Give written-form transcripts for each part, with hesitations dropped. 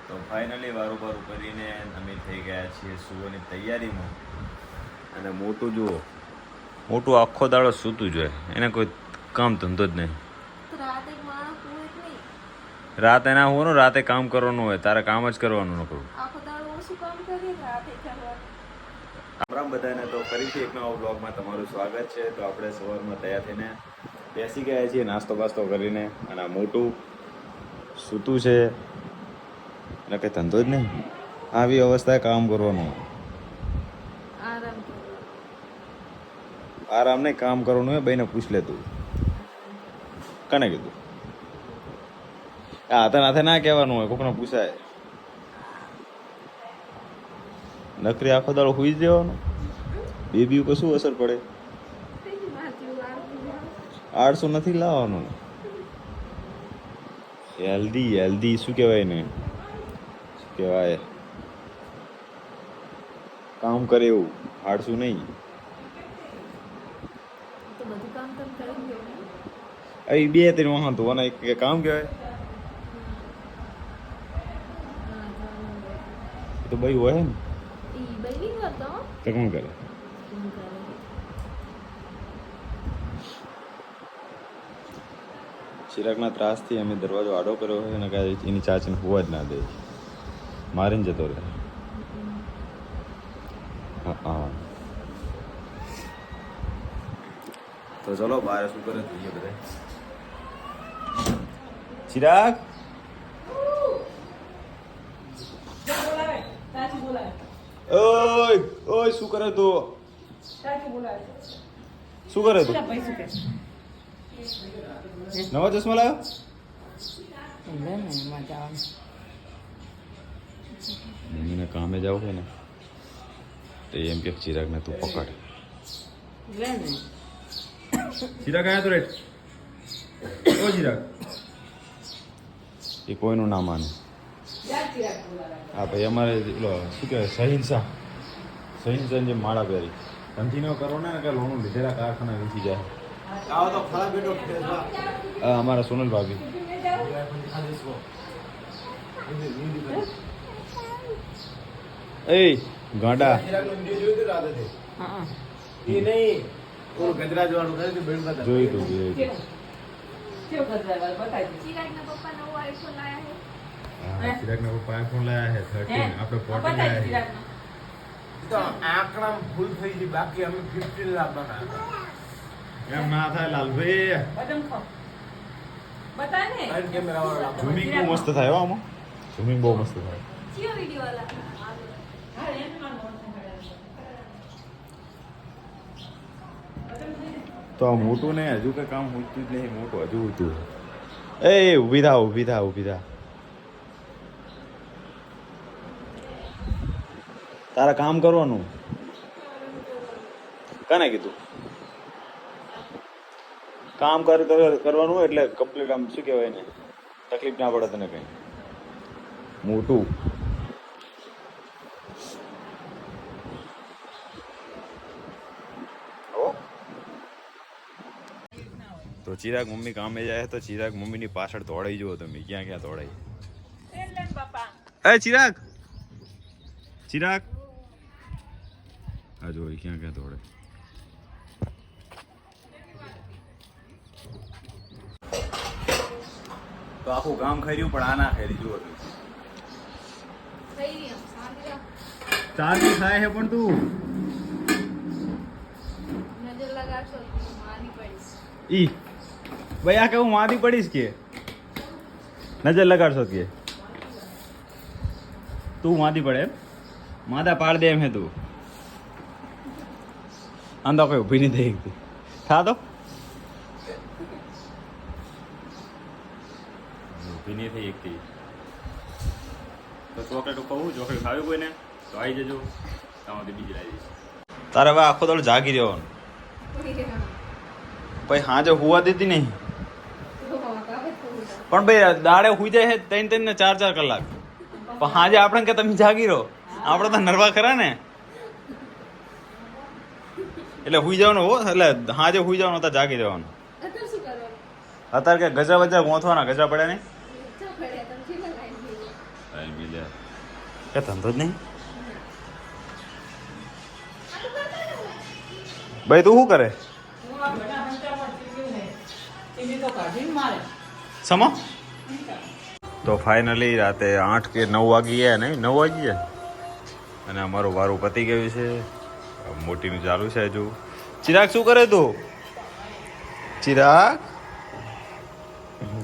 તો ફાઇનલી વારું કરીને અમે થઈ ગયા છીએ સુવાની તૈયારીમાં. અને મોટું જુઓ, મોટું આખો દાડો સૂતું જોઈએ, એને કોઈ કામ ધંધો જ નહીં. રાતે ના હોવાનું, રાતે કામ કરવાનું હોય, તારે કામ જ કરવાનું નકરું. રામ બધાને, તો ફરીથી એક નવા બ્લોગમાં તમારું સ્વાગત છે. તો આપણે સવારમાં તૈયાર થઈને બેસી ગયા છીએ નાસ્તો બાસ્તો કરીને. અને આ મોટું સૂતું છે, એટલે કંઈ ધંધો જ નહીં. આવી અવસ્થાએ કામ કરવાનું, આરામ નહીં કામ કરવાનું હોય. ભાઈને પૂછ લે તું, કને કીધું? હાથે નાથે ના કહેવાનું હોય, કોકને પૂછાય. નકરી આખો દાડો હુઈ જ દેવાનું. બેબી ઉપર શું અસર પડે? આળસુ નથી લાવવાનું. હેલ્ધી શું કહેવાય ને, શું કહેવાય, કામ કરે એવું, આળસુ નહીં. અહીં બે ત્રણ વાહન તો અને એક કામ કહેવાય. તો ભાઈ હોય ને તો કોણ કરે? ચિરાગના ત્રાસથી અમે દરવાજો આડો કર્યો હોય ને કાંઈ એની ચાચીને હોવા જ ના દે, મારીને જતો રહે. હા, તો ચલો બહાર શું કરે જોઈએ બધા. ચિરાગ ઓય શું કરે તું? શું કરે તું? નવા ચશ્મા લાવ્યો? મમ્મીને કામે જાવ છે ને, તો એમ કે ચિરાગને તું પકડ. ચિરાગ આયા તો રે. ઓ ચિરાગ, એ કોઈનું ના માને. હા ભાઈ, અમારે પેલો શું કહેવાય, સહિંસા જે માળા પહેરી ધમથી ન કરો ને કે લોનું લીધેલા કારખાના વેચી જાય. અમારા સોનલ ભાભી એ ગાંડા જોયું તું. ચિરાગના પપ્પા આઈફોન લાયા છે 13, આપણે 14 લાયા છે. તો આંકડા ભૂલ થઈ ગઈ, બાકી અમે 15 લાવવાના. એમ ના થાય લાલભાઈ. ઝૂમિંગ બહુ મસ્ત થાય હો, આમાં ઝૂમિંગ બહુ મસ્ત થાય. તો આ મોટું ને હજુ કઈ કામ હોતું જ નહીં. મોટું હજુ હોતું. એ ઊભી થા. તારા કામ કરવાનું, કાને કીધું? કામ કરવાનું એટલે કમ્પ્લીટ. આમ શું કહેવાય ને, તકલીફ ના પડે તને કઈ. મોટું તો ચિરાગ મમ્મી કામે જાય તો ચિરાગ મમ્મીની પાછળ દોડાઈ જુઓ તમે, ક્યાં દોડાઈ. એ ચિરાગ આ જો ક્યાં દોડે. તો આખું કામ ખર્યું પણ આ ના ખરી. જુઓ ચાર્જ થાય છે પણ તું ઈ ભાઈ આ કેવું મારી પડીશ કે નજર લગાડશો કે તું માદી પડે એમ? માદા પાડ દે એમ હે તું? આંદા કોઈ ઊભી નહીં થઈ એકથી થા તો ઊભી નહીં થઈ એકથી. તો ચોકલેટ કહું, ચોકલેટ ખાવી કોઈને તો આવી જજો, તમારે બીજી લાવી દઈશ. તારે હવે આખો દાડો જાગી રહેવાનું. ભાઈ હાજે હુવા દેતી નહીં, પણ ભાઈ દાડે હુઈ જાય છે 3 ને 4 કલાક. પણ હાજે આપણે કે તમે જાગી રહો, આપણે તો નરવા ખરા ને, એટલે હુઈ જવાનું હો. એટલે હાજે હુઈ જવાનું, તો જાગી જવાનું. અત્યારે કે ગજા બજા ગોંથવાના, ગજા પડ્યા ને સાહેબ બીજા કે ધંધો જ નહીં ભાઈ તું શું કરે સમો તો ફાઇનલી રાતે 8 કે 9 વાગી ગયા નહીં 9 વાગી ગયા અને અમારું વારું પતી ગયું છે મોટીનું ચાલુ છે હજુ ચિરાગ શું કરે તું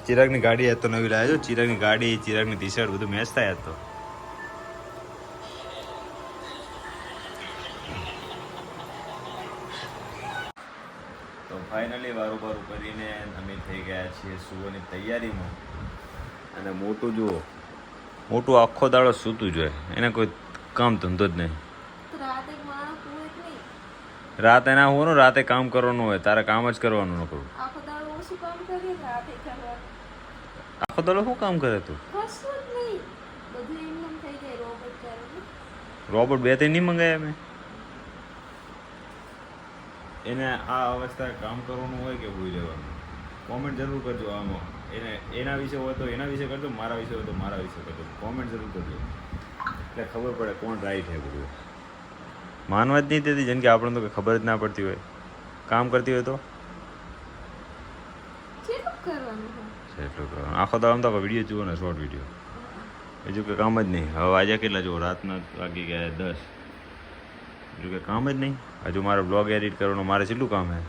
ચિરાગની ગાડી આજ તો નવી લાવ્યો ચિરાગની ગાડી ચિરાગની ટી શર્ટ બધું મેચ થાય આજ તો ફાઇનલી વારું કરીને અમે થઈ ગયા છીએ સુવાની તૈયારીમાં અને મોટું જુઓ મોટું આખો દાડો સૂતું જોઈએ એને કોઈ કામ ધંધો જ નહીં રાત એના હોવાનું રાતે કામ કરવાનું હોય તારે કામ જ કરવાનું ન કરું આખો દાડો શું કામ કરે તું રોબોટ 2-3 નહીં મંગાયા મેં એને આ અવસ્થા કામ કરવાનું હોય કે ભૂલી જવાનું કોમેન્ટ જરૂર કરજો આમાં એના વિશે હોય તો એના વિશે કરજો મારા વિશે હોય તો મારા વિશે કરજો કોમેન્ટ જરૂર કરજો એટલે ખબર પડે કોણ રાઈટ છે બધું માનવા જ નહીં થતી જેમ કે આપણને તો ખબર જ ના પડતી હોય કામ કરતી હોય તો એટલું કરવાનું આખો તો આમ તો વિડીયો જુઓ ને શોર્ટ વિડીયો બીજું કે કામ જ નહીં હવે આજે કેટલા જુઓ રાતના વાગી ગયા 10 બીજું કે કામ જ નહીં હજુ મારે બ્લોગ એડિટ કરવાનું મારે કેટલું કામ છે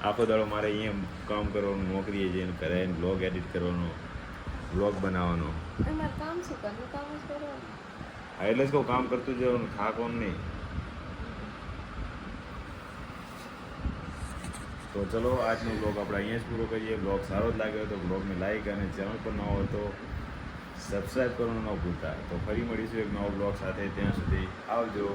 આખો દાડો મારે અહીંયા કામ કરવાનું નોકરીએ જઈને ઘરે બ્લોગ એડિટ કરવાનો બ્લોગ બનાવવાનો હા એટલે જ કહું કામ કરતું જવાનું થાકવાનું નહીં તો ચલો આજનો બ્લોગ આપણે અહીંયા જ પૂરો કરીએ બ્લોગ સારો જ લાગ્યો તો બ્લોગને લાઈક અને ચેનલ પર ન હોય તો સબસ્ક્રાઈબ કરવાનું ન ભૂલતા તો ફરી મળીશું એક નવો બ્લોગ સાથે ત્યાં સુધી આવજો